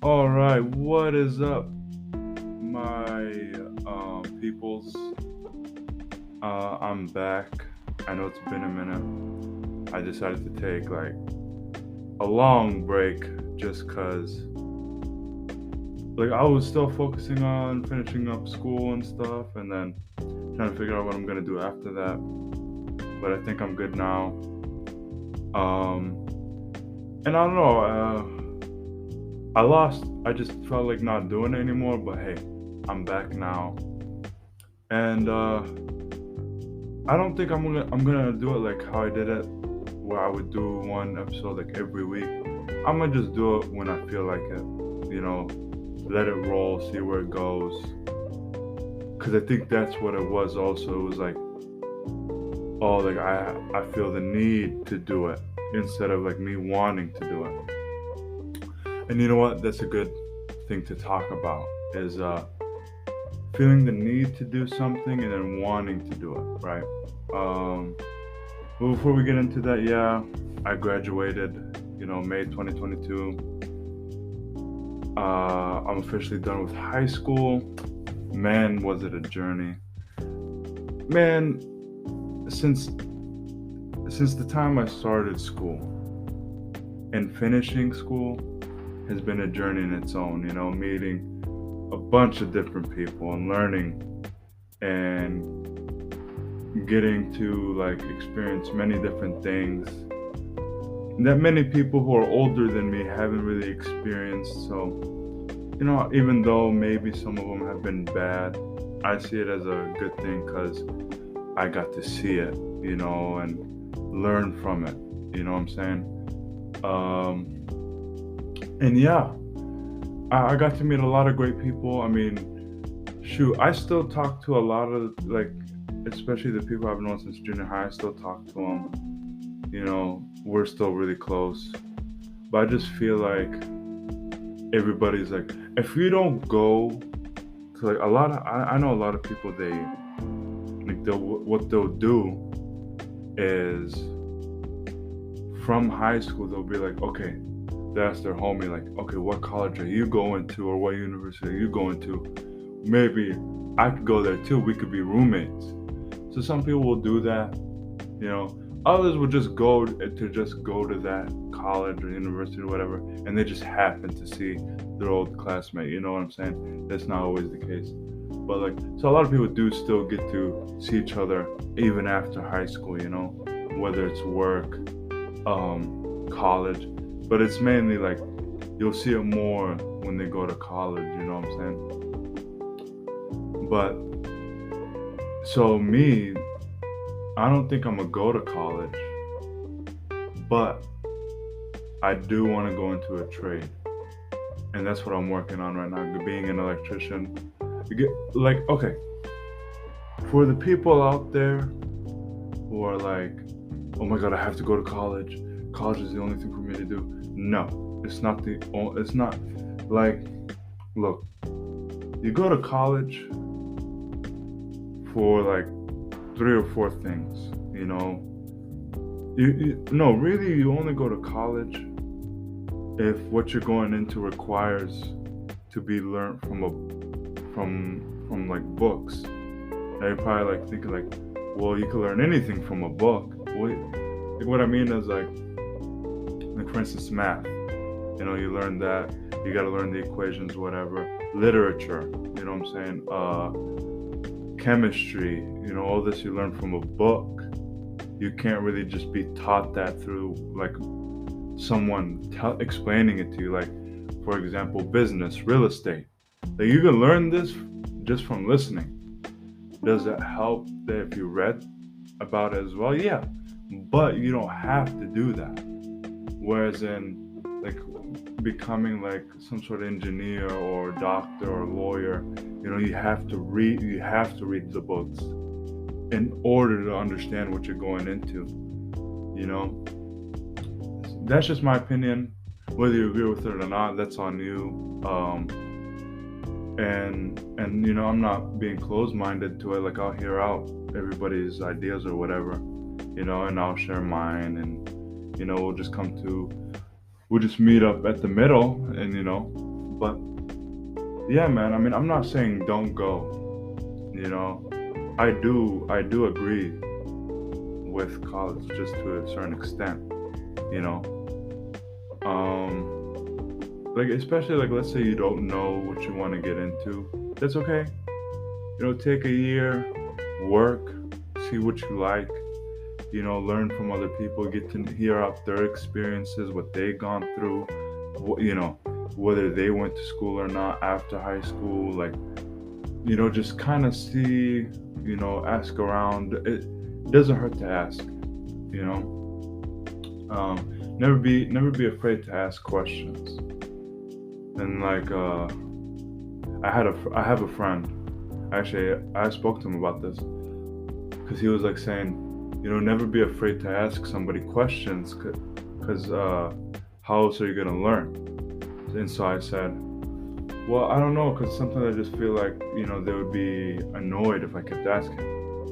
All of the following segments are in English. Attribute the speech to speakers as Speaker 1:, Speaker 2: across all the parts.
Speaker 1: All right, what is up, my peoples? I'm back. I know it's been a minute. I decided to take like a long break just cause like I was still focusing on finishing up school and stuff, and then trying to figure out what I'm gonna do after that. But I think I'm good now. Um, and I don't know. I lost. I just felt like not doing it anymore. But hey, I'm back now, and I don't think I'm gonna do it like how I did it, where I would do one episode like every week. I'm gonna just do it when I feel like it. You know, let it roll, see where it goes. Cause I think that's what it was. Also, it was like, oh, like I feel the need to do it instead of like me wanting to do it. And you know what? That's a good thing to talk about. Is feeling the need to do something and then wanting to do it, right? Um, But before we get into that, yeah, I graduated, May 2022. I'm officially done with high school. Man, was it a journey. Man, since the time I started school and finishing school has been a journey in its own, meeting a bunch of different people and learning and getting to like experience many different things that many people who are older than me haven't really experienced. So, even though maybe some of them have been bad, I see it as a good thing because I got to see it, and learn from it. You know what I'm saying? And yeah, I got to meet a lot of great people. I mean, shoot, I still talk to a lot of like, especially the people I've known since junior high. I still talk to them. We're still really close. But I just feel like everybody's like, if you don't go to like a lot of, I know a lot of people, what they'll do is from high school, they'll be like, okay, they ask their homie, like, okay, what college are you going to or what university are you going to? Maybe I could go there too. We could be roommates. So some people will do that, you know. Others will just go to that college or university or whatever, and they just happen to see their old classmate. You know what I'm saying? That's not always the case, but like, so a lot of people do still get to see each other even after high school. Whether it's work, college, but it's mainly like you'll see it more when they go to college. You know what I'm saying? But so me, I don't think I'm gonna go to college, but I do want to go into a trade, and that's what I'm working on right now. Being an electrician, like, okay, for the people out there who are like, oh my god, I have to go to college. College is the only thing for me to do. No, it's not the. It's not like, look, you go to college for like 3 or 4 things. No, really, you only go to college if what you're going into requires to be learned from like books. Now you're probably like thinking like, well, you can learn anything from a book. What I mean is like for instance, math. You learn that. You got to learn the equations, whatever. Literature. You know what I'm saying? Chemistry. All this you learn from a book. You can't really just be taught that through like someone explaining it to you. Like, for example, business, real estate. Like, you can learn this just from listening. Does it help that if you read about it as well? Yeah, but you don't have to do that. Whereas in like becoming like some sort of engineer or doctor or lawyer, you have to read. You have to read the books in order to understand what you're going into. You know, that's just my opinion. Whether you agree with it or not, that's on you. And I'm not being closed-minded to it. Like, I'll hear out everybody's ideas or whatever, and I'll share mine, and we'll just meet up at the middle, and But yeah, man, I mean, I'm not saying don't go. I do agree with college just to a certain extent, you know. Like, especially, like, let's say you don't know what you want to get into. That's okay. Take a year, work, see what you like, learn from other people, get to hear out their experiences, what they've gone through, whether they went to school or not after high school, like, just kind of see, ask around. It doesn't hurt to ask, you know. Never be afraid to ask questions. And like, I have a friend. Actually, I spoke to him about this because he was like saying, never be afraid to ask somebody questions, because how else are you gonna learn? And so I said, well, I don't know, because sometimes I just feel like, they would be annoyed if I kept asking.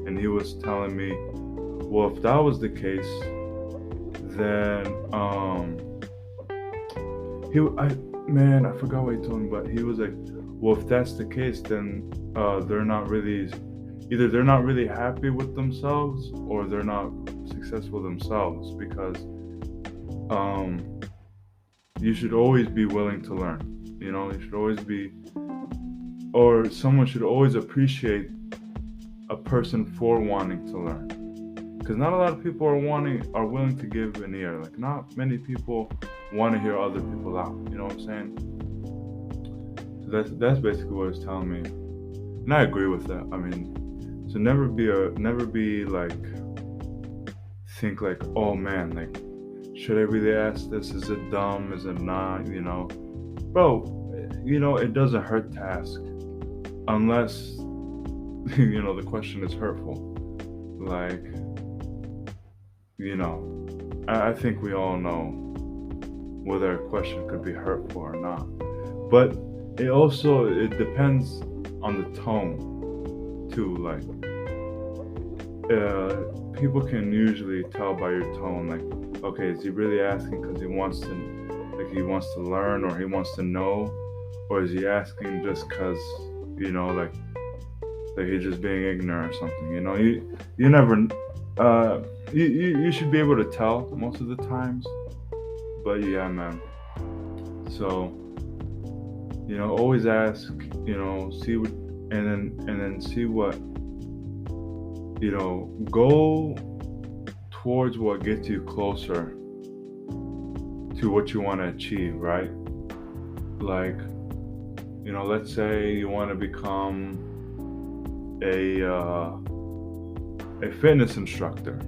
Speaker 1: And he was telling me, well, if that was the case, then I forgot what he told me, but he was like, well, if that's the case, then they're not really happy with themselves, or they're not successful themselves, because you should always be willing to learn. You should always be, or someone should always appreciate a person for wanting to learn. Because not a lot of people are willing to give an ear. Like, not many people want to hear other people out. You know what I'm saying? So that's basically what it's telling me, and I agree with that. I mean, so never be like, think like, oh man, like, should I really ask this? Is it dumb? Is it not? Bro, it doesn't hurt to ask, unless the question is hurtful. Like, I think we all know whether a question could be hurtful or not. But it depends on the tone too. Like, people can usually tell by your tone, like, okay, is he really asking because he wants to learn, or he wants to know, or is he asking just because, like he's just being ignorant or something? You never, you should be able to tell most of the times. But yeah, man. So, always ask, see what, and then see what, go towards what gets you closer to what you want to achieve, right? Like, let's say you want to become a fitness instructor.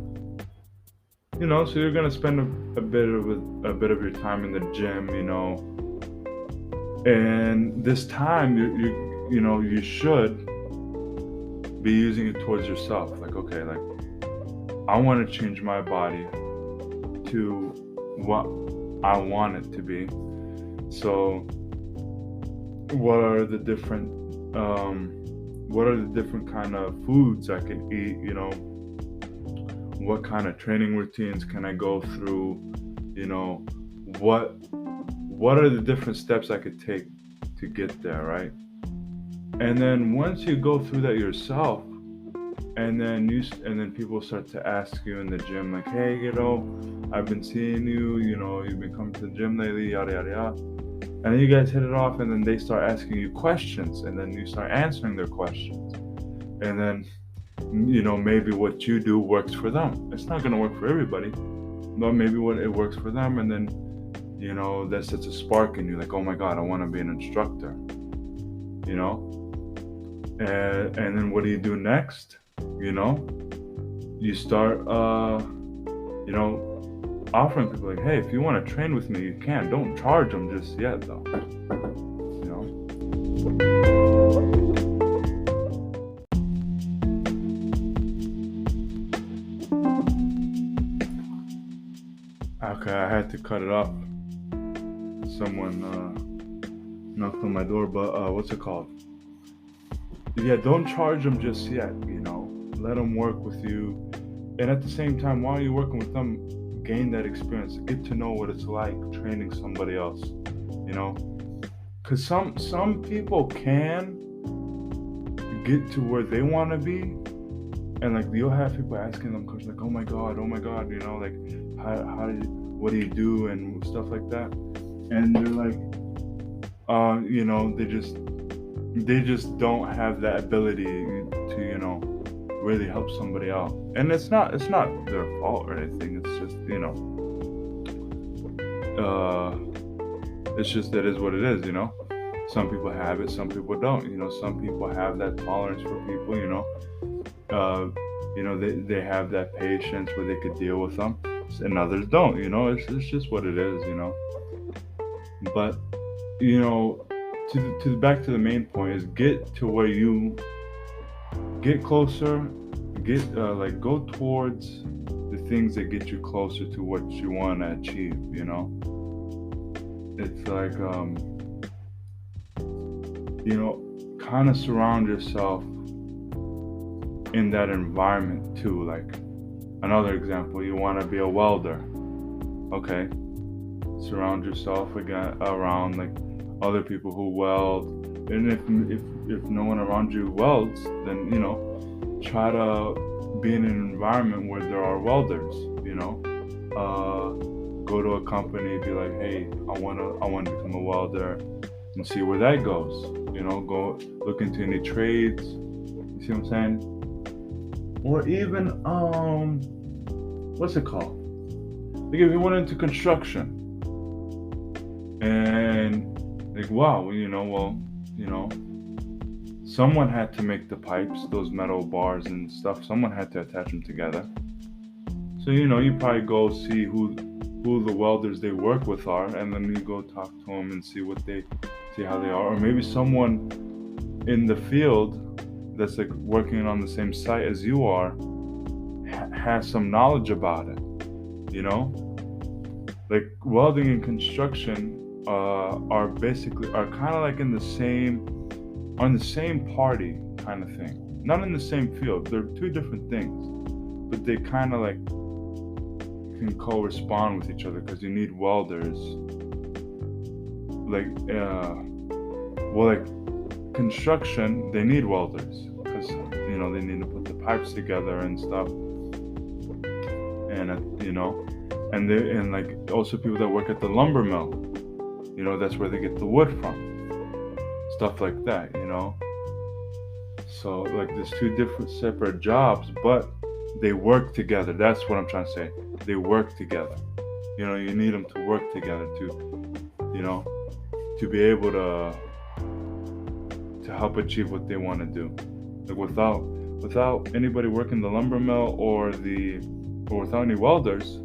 Speaker 1: So you're gonna spend a bit of your time in the gym, and this time you should be using it towards yourself. Like, okay, like, I want to change my body to what I want it to be. So what are the different kind of foods I can eat? What kind of training routines can I go through? What are the different steps I could take to get there, right? And then once you go through that yourself, and then people start to ask you in the gym, like, hey, I've been seeing you, you've been coming to the gym lately, yada yada yada. And then you guys hit it off, and then they start asking you questions, and then you start answering their questions. And then, maybe what you do works for them. It's not going to work for everybody, but maybe it works for them. And then, that sets a spark in you, like, oh my God, I want to be an instructor, And then what do you do next? You start, offering people, like, hey, if you want to train with me, you can. Don't charge them just yet, though. Okay, I had to cut it off. Someone knocked on my door, but what's it called? Yeah, don't charge them just yet, Let them work with you. And at the same time, while you're working with them, gain that experience. Get to know what it's like training somebody else, because some people can get to where they want to be, and like you'll have people asking them questions like, oh my god, you know, like how do you, what do you do and stuff like that, and they're like, you know, they just don't have that ability to, you know, really help somebody out. And it's not their fault or anything. It's just, you know, it's just, that is what it is, you know. Some people have it, some people don't, you know. Some people have that tolerance for people, you know. You know, they have that patience where they could deal with them, and others don't, you know. It's just what it is, you know. But, you know, to back to the main point is get to where you get closer, like go towards the things that get you closer to what you want to achieve, you know. It's like, you know, kind of surround yourself in that environment too. Like, another example, you want to be a welder. Okay, surround yourself again around like other people who weld, and if no one around you welds, then, you know, try to be in an environment where there are welders, you know. Go to a company, be like, hey, I want to become a welder, and see where that goes, you know. Go look into any trades, you see what I'm saying? Or even what's it called, like if you went into construction and like, wow, you know, well, you know, someone had to make the pipes, those metal bars and stuff. Someone had to attach them together. So, you know, you probably go see who the welders they work with are, and then you go talk to them and see how they are. Or maybe someone in the field that's like working on the same site as you are has some knowledge about it, you know. Like welding and construction are kind of like on the same party kind of thing, not in the same field. They're two different things, but they kind of like can correspond with each other, because you need welders. Like like construction, they need welders because, you know, they need to put the pipes together and stuff, and you know, and like also people that work at the lumber mill, you know, that's where they get the wood from, stuff like that, you know. So like there's two different separate jobs, but they work together. That's what I'm trying to say. They work together. You know, you need them to work together to, you know, to be able to help achieve what they want to do. Like without anybody working the lumber mill or without any welders,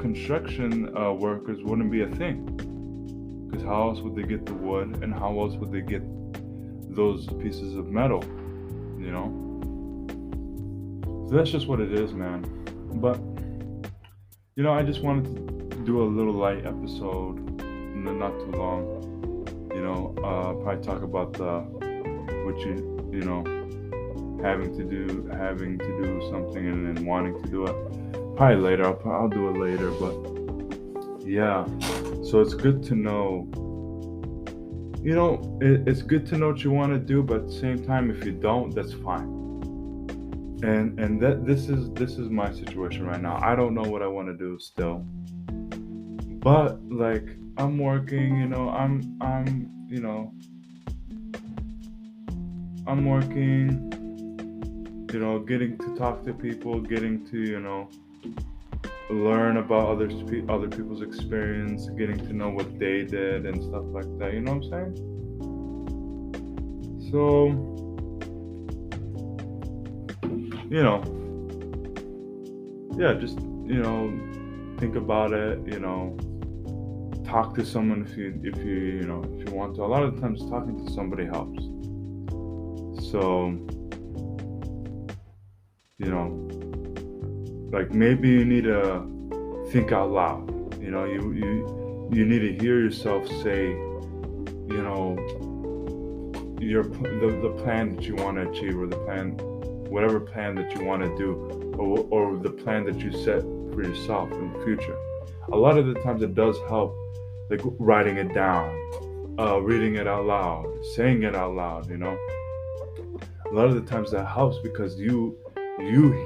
Speaker 1: construction workers wouldn't be a thing. Because how else would they get the wood, and how else would they get those pieces of metal, you know? So that's just what it is, man. But, you know, I just wanted to do a little light episode, not too long. You know, probably talk about what you know, having to do something and then wanting to do it. Probably later. I'll do it later. But yeah, so it's good to know. You know, it's good to know what you want to do, but at the same time, if you don't, that's fine. And this is my situation right now. I don't know what I want to do still, but like I'm working. You know, I'm working. You know, getting to talk to people, getting to, you know, learn about other people's experience, getting to know what they did and stuff like that. You know what I'm saying? So, you know, yeah, just, you know, think about it. You know, talk to someone if you want to. A lot of the times, talking to somebody helps. So, you know, like maybe you need to think out loud. You know, you need to hear yourself say, you know, the plan that you want to achieve, or the plan, whatever plan that you want to do, or the plan that you set for yourself in the future. A lot of the times it does help like writing it down, reading it out loud, saying it out loud. A lot of the times that helps because you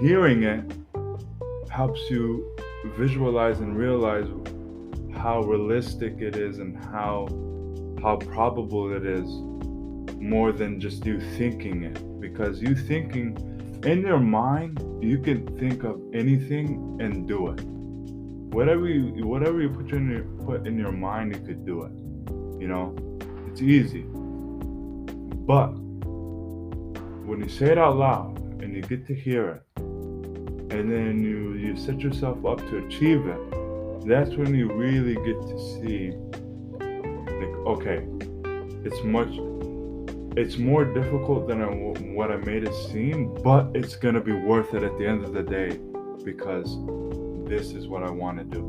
Speaker 1: hearing it helps you visualize and realize how realistic it is and how probable it is, more than just you thinking it. Because you thinking in your mind, you can think of anything and do it. Whatever you put in your mind, you could do it. It's easy. But when you say it out loud and you get to hear it, and then you set yourself up to achieve it, that's when you really get to see, like, okay, it's more difficult than what I made it seem, but it's gonna be worth it at the end of the day, because this is what I want to do,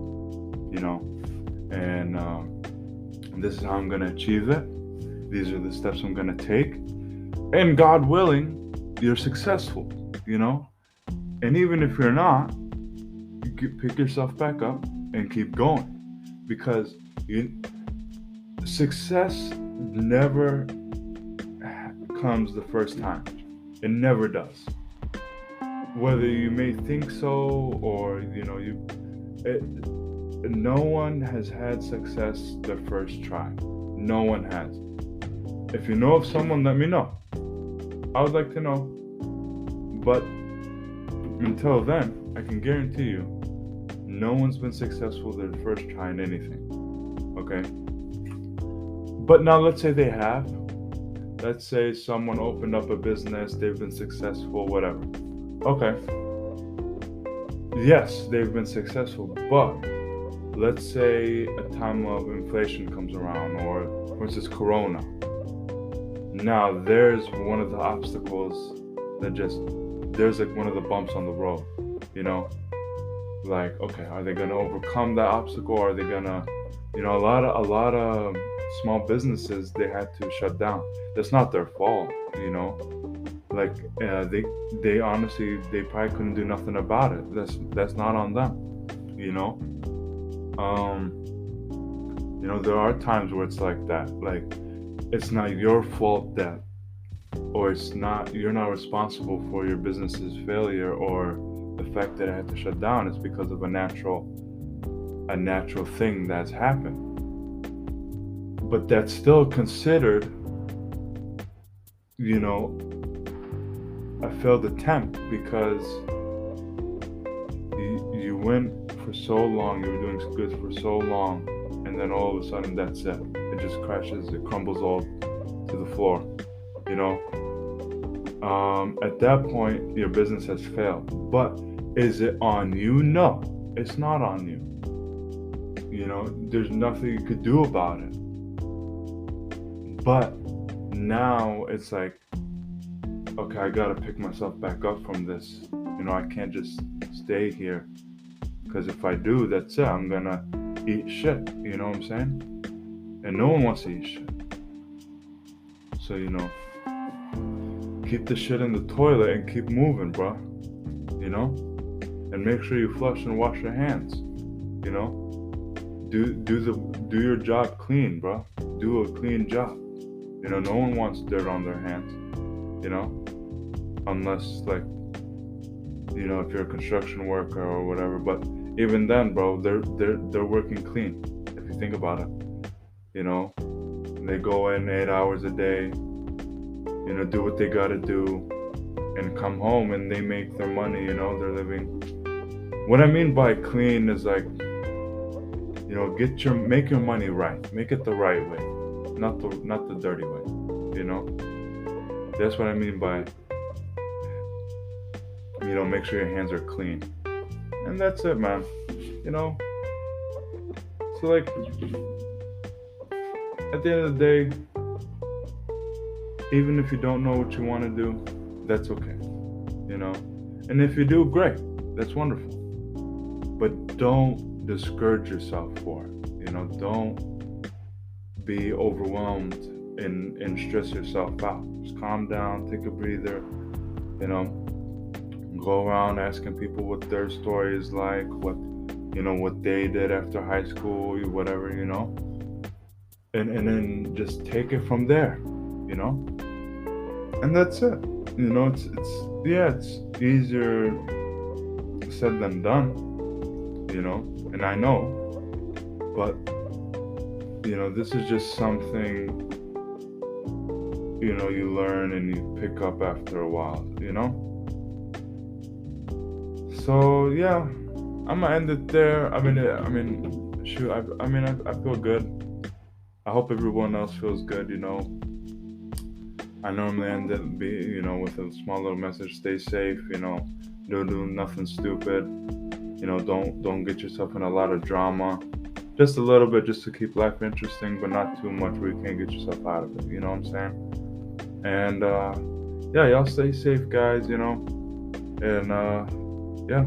Speaker 1: and this is how I'm gonna achieve it. These are the steps I'm gonna take, and God willing, you're successful, and even if you're not, you pick yourself back up and keep going, because success never comes the first time. It never does. Whether you may think so or no one has had success the first try. No one has. If you know of someone, let me know. I would like to know. But until then, I can guarantee you, no one's been successful their first try in anything. Okay? But now let's say they have. Let's say someone opened up a business, they've been successful, whatever. Okay. Yes, they've been successful, but let's say a time of inflation comes around, or for instance, Corona. Now there's one of the obstacles there's like one of the bumps on the road, like, okay, are they going to overcome that obstacle? Are they going to, a lot of small businesses, they had to shut down. That's not their fault, like they honestly, they probably couldn't do nothing about it. That's not on them, there are times where it's like that, like it's not your fault that, or you're not responsible for your business's failure or the fact that it had to shut down. It's because of a natural thing that's happened. But that's still considered, a failed attempt, because you went for so long, you were doing good for so long, and then all of a sudden that's it. It just crashes, it crumbles all to the floor, At that point, your business has failed. But is it on you? No, it's not on you. There's nothing you could do about it. But now it's like, okay, I gotta pick myself back up from this. I can't just stay here, because if I do, that's it. I'm gonna eat shit. You know what I'm saying? And no one wants to eat shit. So keep the shit in the toilet and keep moving, bro. And make sure you flush and wash your hands. Do your job clean, bro. Do a clean job. No one wants dirt on their hands. Unless like, if you're a construction worker or whatever. But even then, bro, they're working clean. If you think about it, they go in 8 hours a day. Do what they gotta do, and come home and they make their money, they're living. What I mean by clean is like, make your money right. Make it the right way, not the dirty way, That's what I mean by, make sure your hands are clean. And that's it, man. So like, at the end of the day, even if you don't know what you want to do, that's okay, And if you do, great, that's wonderful. But don't discourage yourself for it, Don't be overwhelmed and stress yourself out. Just calm down, take a breather, Go around asking people what their story is like, what they did after high school, whatever, and then just take it from there, you know. And that's it. You know, it's easier said than done, you know, and I know, but you know, this is just something, you know, you learn and you pick up after a while, you know. So yeah, I'm gonna end it there. Shoot, I feel good. I hope everyone else feels good, you know. I normally end it you know, with a small little message: stay safe, you know, don't do nothing stupid, you know, don't get yourself in a lot of drama. Just a little bit, just to keep life interesting, but not too much where you can't get yourself out of it. You know what I'm saying? And yeah, y'all stay safe, guys. You know, and yeah.